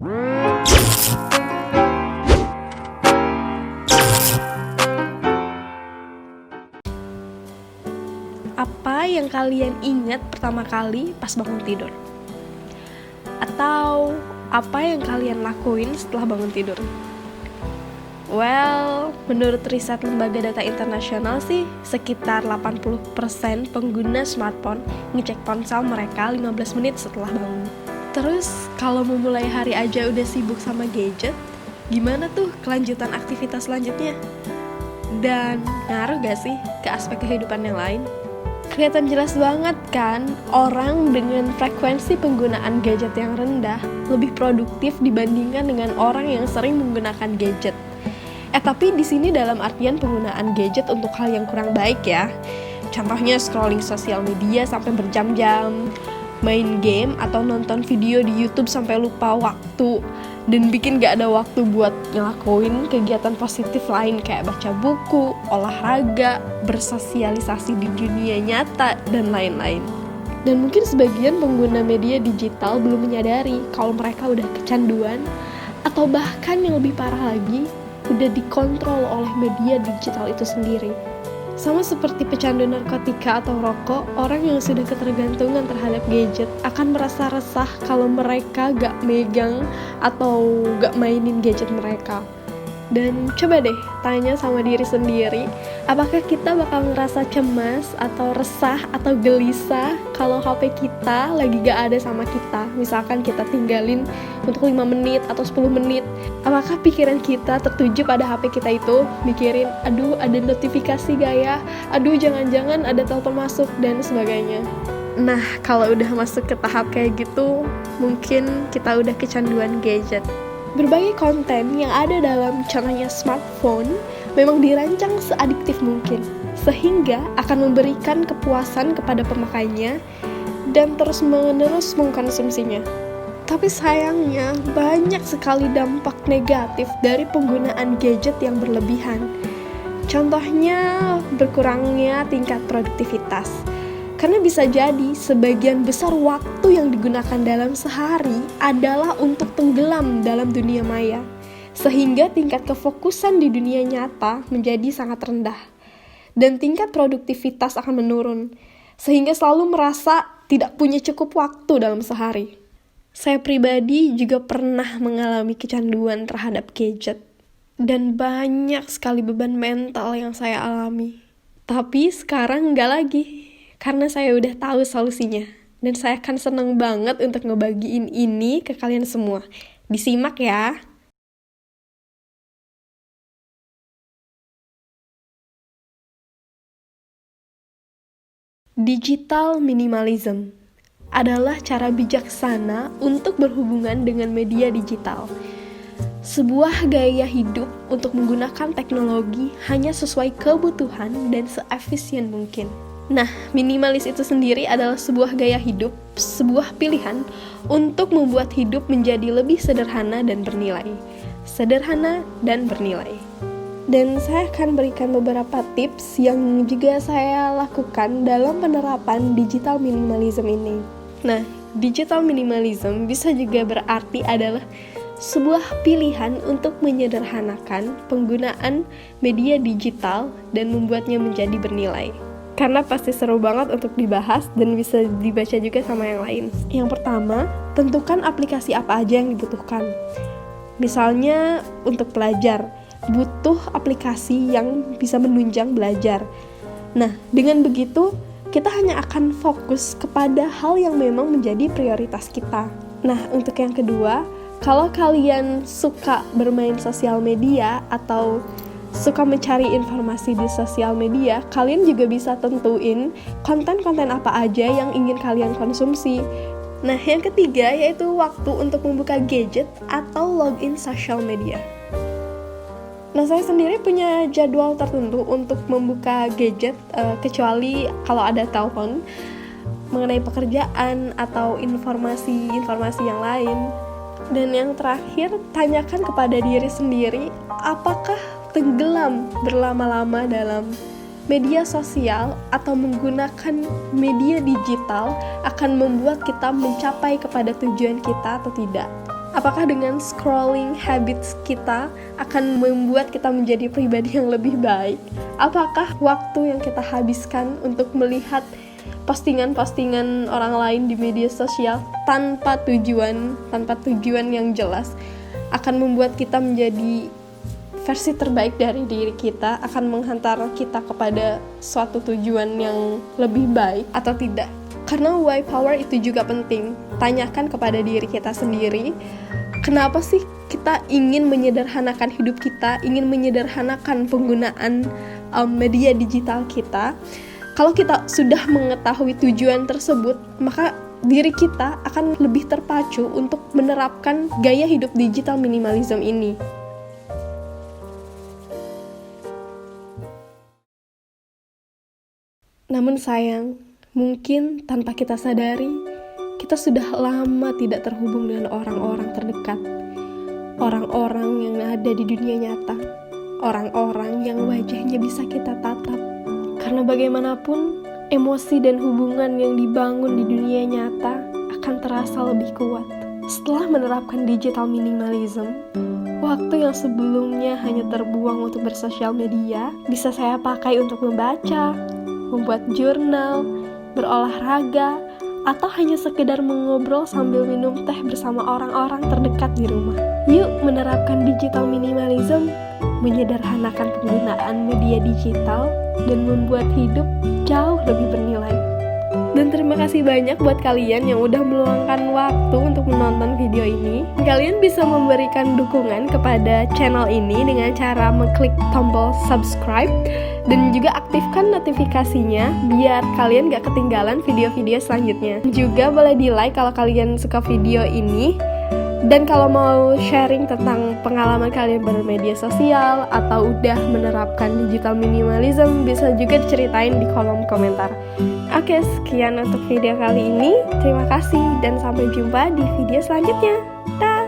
Apa yang kalian ingat pertama kali pas bangun tidur? Atau apa yang kalian lakuin setelah bangun tidur? Well, menurut riset Lembaga Data Internasional sih, sekitar 80% pengguna smartphone ngecek ponsel mereka 15 menit setelah bangun. Terus, kalau memulai hari aja udah sibuk sama gadget, gimana tuh kelanjutan aktivitas selanjutnya? Dan ngaruh gak sih ke aspek kehidupan yang lain? Kelihatan jelas banget kan, orang dengan frekuensi penggunaan gadget yang rendah lebih produktif dibandingkan dengan orang yang sering menggunakan gadget. Tapi di sini dalam artian penggunaan gadget untuk hal yang kurang baik ya. Contohnya scrolling sosial media sampai berjam-jam, main game atau nonton video di YouTube sampai lupa waktu, dan bikin gak ada waktu buat ngelakuin kegiatan positif lain kayak baca buku, olahraga, bersosialisasi di dunia nyata, dan lain-lain. Dan mungkin sebagian pengguna media digital belum menyadari kalau mereka udah kecanduan, atau bahkan yang lebih parah lagi, udah dikontrol oleh media digital itu sendiri. Sama seperti pecandu narkotika atau rokok, orang yang sudah ketergantungan terhadap gadget akan merasa resah kalau mereka gak megang atau gak mainin gadget mereka. Dan coba deh tanya sama diri sendiri, apakah kita bakal ngerasa cemas atau resah atau gelisah kalau HP kita lagi gak ada sama kita? Misalkan kita tinggalin untuk 5 menit atau 10 menit. Apakah pikiran kita tertuju pada HP kita itu? Mikirin, aduh ada notifikasi gak ya? Aduh jangan-jangan ada telepon masuk dan sebagainya. Nah, kalau udah masuk ke tahap kayak gitu, mungkin kita udah kecanduan gadget. Berbagai konten yang ada dalam contohnya smartphone memang dirancang seadiktif mungkin, sehingga akan memberikan kepuasan kepada pemakainya dan terus-menerus mengkonsumsinya. Tapi sayangnya, banyak sekali dampak negatif dari penggunaan gadget yang berlebihan. Contohnya, berkurangnya tingkat produktivitas. Karena bisa jadi sebagian besar waktu yang digunakan dalam sehari adalah untuk tenggelam dalam dunia maya, sehingga tingkat kefokusan di dunia nyata menjadi sangat rendah, dan tingkat produktivitas akan menurun, sehingga selalu merasa tidak punya cukup waktu dalam sehari. Saya pribadi juga pernah mengalami kecanduan terhadap gadget, dan banyak sekali beban mental yang saya alami. Tapi sekarang nggak lagi, karena saya udah tahu solusinya. Dan saya akan senang banget untuk ngebagiin ini ke kalian semua. Disimak ya. Digital minimalism adalah cara bijaksana untuk berhubungan dengan media digital. Sebuah gaya hidup untuk menggunakan teknologi hanya sesuai kebutuhan dan seefisien mungkin. Nah, minimalis itu sendiri adalah sebuah gaya hidup, sebuah pilihan untuk membuat hidup menjadi lebih sederhana dan bernilai. Sederhana dan bernilai. Dan saya akan berikan beberapa tips yang juga saya lakukan dalam penerapan digital minimalism ini. Nah, digital minimalism bisa juga berarti adalah sebuah pilihan untuk menyederhanakan penggunaan media digital dan membuatnya menjadi bernilai. Karena pasti seru banget untuk dibahas dan bisa dibaca juga sama yang lain. Yang pertama, tentukan aplikasi apa aja yang dibutuhkan. Misalnya untuk belajar, butuh aplikasi yang bisa menunjang belajar. Nah, dengan begitu, kita hanya akan fokus kepada hal yang memang menjadi prioritas kita. Nah, untuk yang kedua, kalau kalian suka bermain sosial media atau suka mencari informasi di sosial media, kalian juga bisa tentuin konten-konten apa aja yang ingin kalian konsumsi. Nah, yang ketiga yaitu waktu untuk membuka gadget atau login social media. Nah, saya sendiri punya jadwal tertentu untuk membuka gadget, kecuali kalau ada telepon mengenai pekerjaan atau informasi-informasi yang lain. Dan yang terakhir, tanyakan kepada diri sendiri, apakah tenggelam berlama-lama dalam media sosial atau menggunakan media digital akan membuat kita mencapai kepada tujuan kita atau tidak? Apakah dengan scrolling habits kita akan membuat kita menjadi pribadi yang lebih baik? Apakah waktu yang kita habiskan untuk melihat postingan-postingan orang lain di media sosial tanpa tujuan yang jelas akan membuat kita menjadi versi terbaik dari diri kita, akan menghantar kita kepada suatu tujuan yang lebih baik atau tidak? Karena why power itu juga penting. Tanyakan kepada diri kita sendiri, kenapa sih kita ingin menyederhanakan hidup kita, ingin menyederhanakan penggunaan media digital kita. Kalau kita sudah mengetahui tujuan tersebut, maka diri kita akan lebih terpacu untuk menerapkan gaya hidup digital minimalism ini. Namun sayang, mungkin tanpa kita sadari, kita sudah lama tidak terhubung dengan orang-orang terdekat, orang-orang yang ada di dunia nyata, orang-orang yang wajahnya bisa kita tatap. Karena bagaimanapun, emosi dan hubungan yang dibangun di dunia nyata akan terasa lebih kuat. Setelah menerapkan digital minimalism, waktu yang sebelumnya hanya terbuang untuk bersosial media, bisa saya pakai untuk membaca, membuat jurnal, berolahraga, atau hanya sekedar mengobrol sambil minum teh bersama orang-orang terdekat di rumah. Yuk menerapkan digital minimalism, menyederhanakan penggunaan media digital, dan membuat hidup jauh lebih bernilai. Dan terima kasih banyak buat kalian yang udah meluangkan waktu untuk menonton video ini. Kalian bisa memberikan dukungan kepada channel ini dengan cara mengklik tombol subscribe dan juga aktifkan notifikasinya biar kalian gak ketinggalan video-video selanjutnya. Juga boleh di-like kalau kalian suka video ini. Dan kalau mau sharing tentang pengalaman kalian bermedia sosial atau udah menerapkan digital minimalism, bisa juga diceritain di kolom komentar. Oke, sekian untuk video kali ini. Terima kasih dan sampai jumpa di video selanjutnya. Dah.